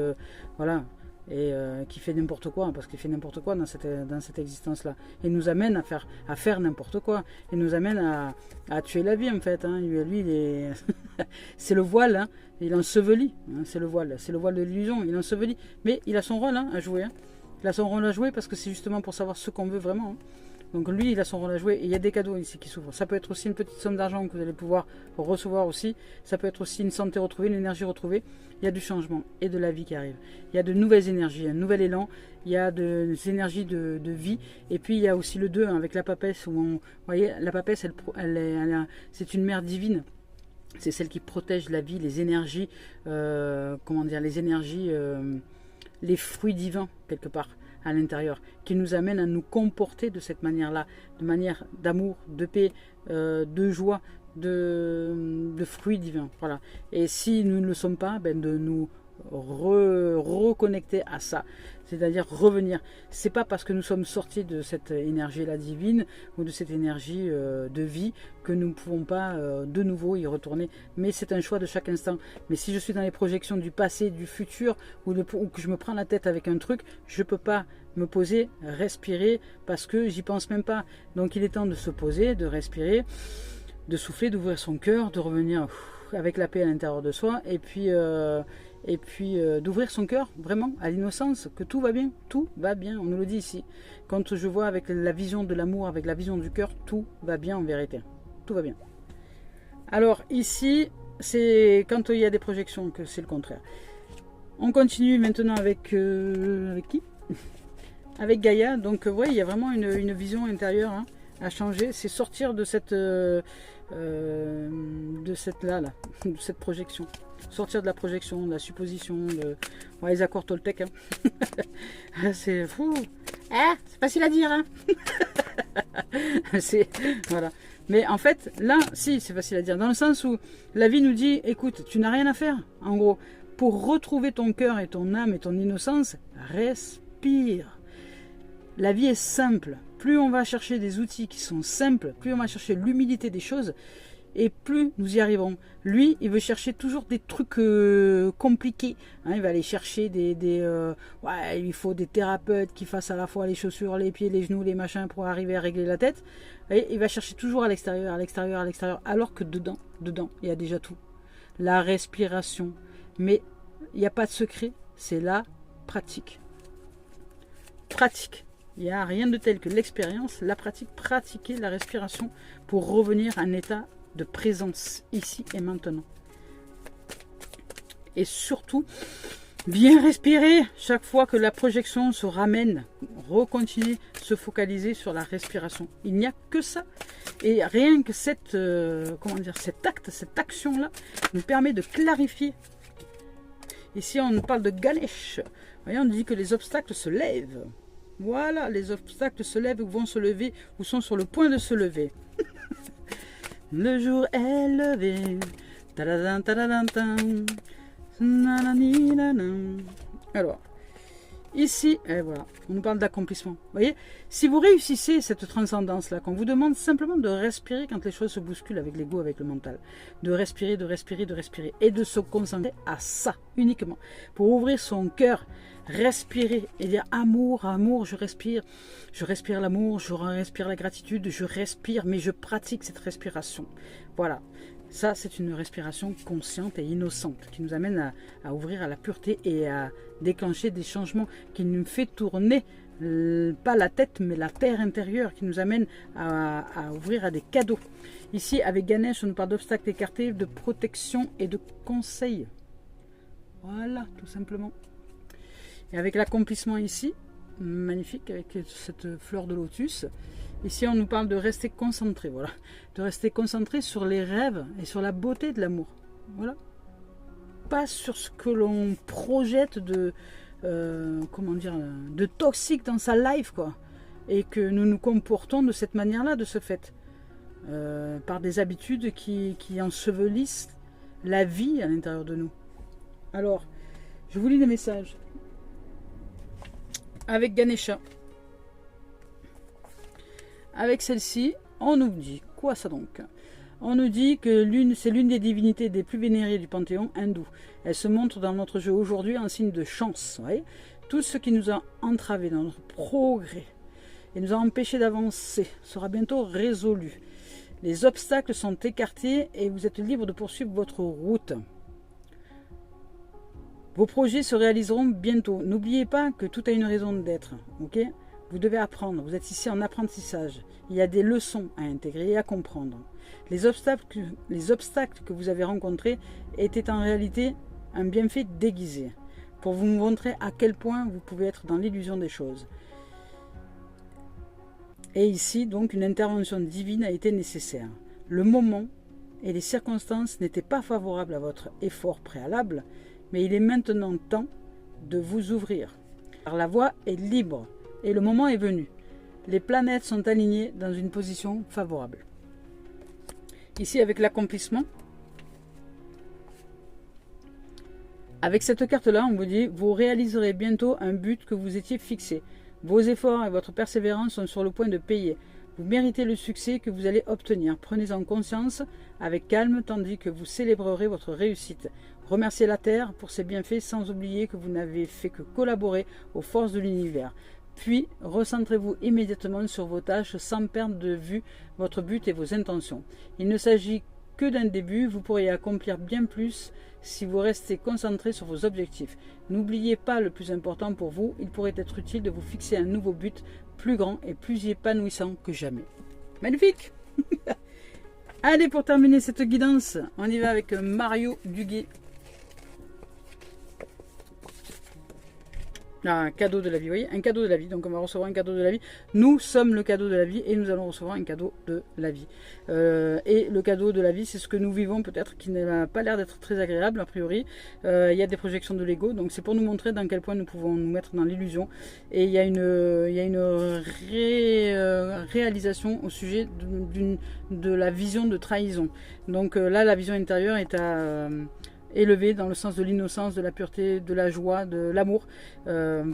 voilà, et qui fait n'importe quoi, parce qu'il fait n'importe quoi dans cette existence-là. Il nous amène à faire n'importe quoi. Il nous amène à tuer la vie en fait. Hein. Lui, il est c'est le voile. Hein. Il ensevelit, hein, c'est le voile de l'illusion, il ensevelit, mais il a son rôle à jouer, hein. Il a son rôle à jouer parce que c'est justement pour savoir ce qu'on veut vraiment. Hein. Donc lui, il a son rôle à jouer et il y a des cadeaux ici qui s'ouvrent. Ça peut être aussi une petite somme d'argent que vous allez pouvoir recevoir aussi, ça peut être aussi une santé retrouvée, une énergie retrouvée. Il y a du changement et de la vie qui arrive. Il y a de nouvelles énergies, un nouvel élan, il y a des énergies de vie et puis il y a aussi le 2 hein, avec la papesse, où vous voyez, la papesse, c'est une mère divine. C'est celle qui protège la vie, les énergies, les fruits divins, quelque part, à l'intérieur, qui nous amènent à nous comporter de cette manière-là, de manière d'amour, de paix, de joie, de fruits divins. Voilà. Et si nous ne le sommes pas, de nous reconnecter à ça, c'est-à-dire revenir. C'est pas parce que nous sommes sortis de cette énergie-là divine ou de cette énergie de vie que nous ne pouvons pas de nouveau y retourner, mais c'est un choix de chaque instant. Mais si je suis dans les projections du passé, du futur, ou que je me prends la tête avec un truc, je peux pas me poser, respirer, parce que j'y pense même pas. Donc il est temps de se poser, de respirer, de souffler, d'ouvrir son cœur, de revenir avec la paix à l'intérieur de soi, et puis d'ouvrir son cœur vraiment à l'innocence, que tout va bien, on nous le dit ici. Quand je vois avec la vision de l'amour, avec la vision du cœur, tout va bien en vérité, tout va bien. Alors ici, c'est quand il y a des projections que c'est le contraire. On continue maintenant avec qui? Avec Gaïa. Donc ouais, il y a vraiment une vision intérieure hein, à changer, c'est sortir de cette projection. Sortir de la projection, de la supposition, les accords Toltec. Hein. C'est fou. Ah, c'est facile à dire. Hein. Voilà. Mais en fait, là, si, c'est facile à dire. Dans le sens où la vie nous dit, écoute, tu n'as rien à faire. En gros, pour retrouver ton cœur et ton âme et ton innocence, respire. La vie est simple. Plus on va chercher des outils qui sont simples, plus on va chercher l'humilité des choses, et plus nous y arriverons. Lui, il veut chercher toujours des trucs compliqués. Hein, il va aller chercher il faut des thérapeutes qui fassent à la fois les chaussures, les pieds, les genoux, les machins pour arriver à régler la tête. Et il va chercher toujours à l'extérieur, alors que dedans, il y a déjà tout. La respiration. Mais il n'y a pas de secret, c'est la pratique. Pratique. Il n'y a rien de tel que l'expérience, la pratique, pratiquer la respiration pour revenir à un état de présence ici et maintenant. Et surtout, bien respirer chaque fois que la projection se ramène. Recontinuer, se focaliser sur la respiration. Il n'y a que ça. Et rien que cet acte, cette action-là, nous permet de clarifier. Ici, on parle de Ganesh. Vous voyez, on dit que les obstacles se lèvent. Voilà, les obstacles se lèvent ou vont se lever ou sont sur le point de se lever. Le jour est levé, Tadadam, tadadam, tam. Nananinanan. Alors, ici, et voilà, on nous parle d'accomplissement. Vous voyez, si vous réussissez cette transcendance-là, qu'on vous demande simplement de respirer quand les choses se bousculent avec l'ego, avec le mental, de respirer, de respirer, de respirer, et de se concentrer à ça uniquement, pour ouvrir son cœur, respirer et dire amour, amour, je respire l'amour, je respire la gratitude, je respire, mais je pratique cette respiration. Voilà. Ça, c'est une respiration consciente et innocente qui nous amène à ouvrir à la pureté et à déclencher des changements, qui nous fait tourner, pas la tête, mais la terre intérieure, qui nous amène à ouvrir à des cadeaux. Ici, avec Ganesh, on nous parle d'obstacles écartés, de protection et de conseils. Voilà, tout simplement. Et avec l'accomplissement ici, magnifique, avec cette fleur de lotus. Ici, on nous parle de rester concentré, voilà. De rester concentré sur les rêves et sur la beauté de l'amour. Voilà. Pas sur ce que l'on projette de, comment dire, de toxique dans sa life, quoi. Et que nous nous comportons de cette manière-là, de ce fait. Par des habitudes qui ensevelissent la vie à l'intérieur de nous. Alors, je vous lis des messages. Avec Ganesha. Avec celle-ci, on nous dit, quoi ça donc? On nous dit que c'est l'une des divinités des plus vénérées du panthéon hindou. Elle se montre dans notre jeu aujourd'hui en signe de chance. Ouais. Tout ce qui nous a entravés dans notre progrès et nous a empêchés d'avancer sera bientôt résolu. Les obstacles sont écartés et vous êtes libre de poursuivre votre route. Vos projets se réaliseront bientôt. N'oubliez pas que tout a une raison d'être. Ok ? Vous devez apprendre. Vous êtes ici en apprentissage. Il y a des leçons à intégrer et à comprendre. Les obstacles que vous avez rencontrés étaient en réalité un bienfait déguisé pour vous montrer à quel point vous pouvez être dans l'illusion des choses. Et ici, donc, une intervention divine a été nécessaire. Le moment et les circonstances n'étaient pas favorables à votre effort préalable, mais il est maintenant temps de vous ouvrir. Car la voie est libre et le moment est venu. Les planètes sont alignées dans une position favorable. Ici, avec l'accomplissement, avec cette carte-là, on vous dit, vous réaliserez bientôt un but que vous étiez fixé. Vos efforts et votre persévérance sont sur le point de payer. Vous méritez le succès que vous allez obtenir. Prenez-en conscience avec calme, tandis que vous célébrerez votre réussite. Remerciez la Terre pour ses bienfaits sans oublier que vous n'avez fait que collaborer aux forces de l'univers. Puis, recentrez-vous immédiatement sur vos tâches sans perdre de vue votre but et vos intentions. Il ne s'agit que d'un début, vous pourriez accomplir bien plus si vous restez concentré sur vos objectifs. N'oubliez pas le plus important pour vous, il pourrait être utile de vous fixer un nouveau but plus grand et plus épanouissant que jamais. Magnifique. Allez, pour terminer cette guidance, on y va avec Mario Duguay. Un cadeau de la vie, vous voyez, un cadeau de la vie. Donc on va recevoir un cadeau de la vie. Nous sommes le cadeau de la vie et nous allons recevoir un cadeau de la vie. Et le cadeau de la vie, c'est ce que nous vivons peut-être qui n'a pas l'air d'être très agréable a priori. Il y a des projections de l'ego, donc c'est pour nous montrer dans quel point nous pouvons nous mettre dans l'illusion. Et il y a une réalisation au sujet de la vision de trahison. Donc là, la vision intérieure est à... élevé dans le sens de l'innocence, de la pureté, de la joie, de l'amour,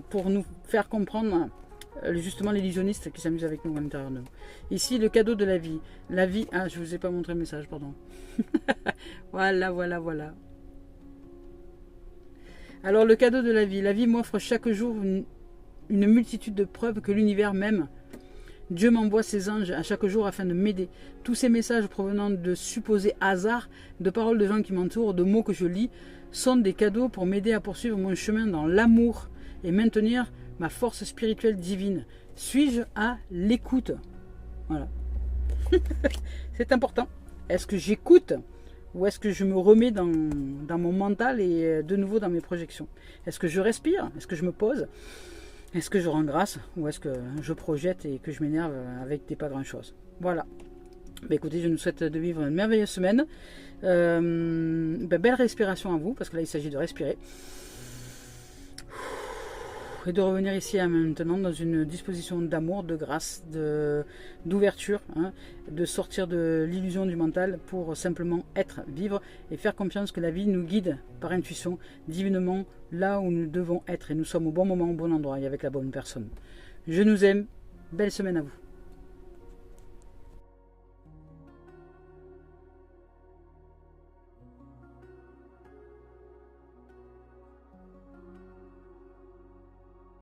pour nous faire comprendre justement l'illusionniste qui s'amuse avec nous à l'intérieur de nous. Ici, le cadeau de la vie. La vie... Ah, je ne vous ai pas montré le message, pardon. Voilà. Alors, le cadeau de la vie. La vie m'offre chaque jour une multitude de preuves que l'univers m'aime. Dieu m'envoie ses anges à chaque jour afin de m'aider. Tous ces messages provenant de supposés hasards, de paroles de gens qui m'entourent, de mots que je lis, sont des cadeaux pour m'aider à poursuivre mon chemin dans l'amour et maintenir ma force spirituelle divine. Suis-je à l'écoute? Voilà. C'est important. Est-ce que j'écoute ou est-ce que je me remets dans mon mental et de nouveau dans mes projections? Est-ce que je respire? Est-ce que je me pose? Est-ce que je rends grâce ou est-ce que je projette et que je m'énerve avec des pas grand-chose? Voilà. Bah écoutez, je nous souhaite de vivre une merveilleuse semaine. Belle respiration à vous, parce que là, il s'agit de respirer. et de revenir ici à maintenant dans une disposition d'amour, de grâce, d'ouverture, hein, de sortir de l'illusion du mental pour simplement être, vivre et faire confiance que la vie nous guide par intuition divinement là où nous devons être et nous sommes au bon moment, au bon endroit et avec la bonne personne. Je nous aime, belle semaine à vous.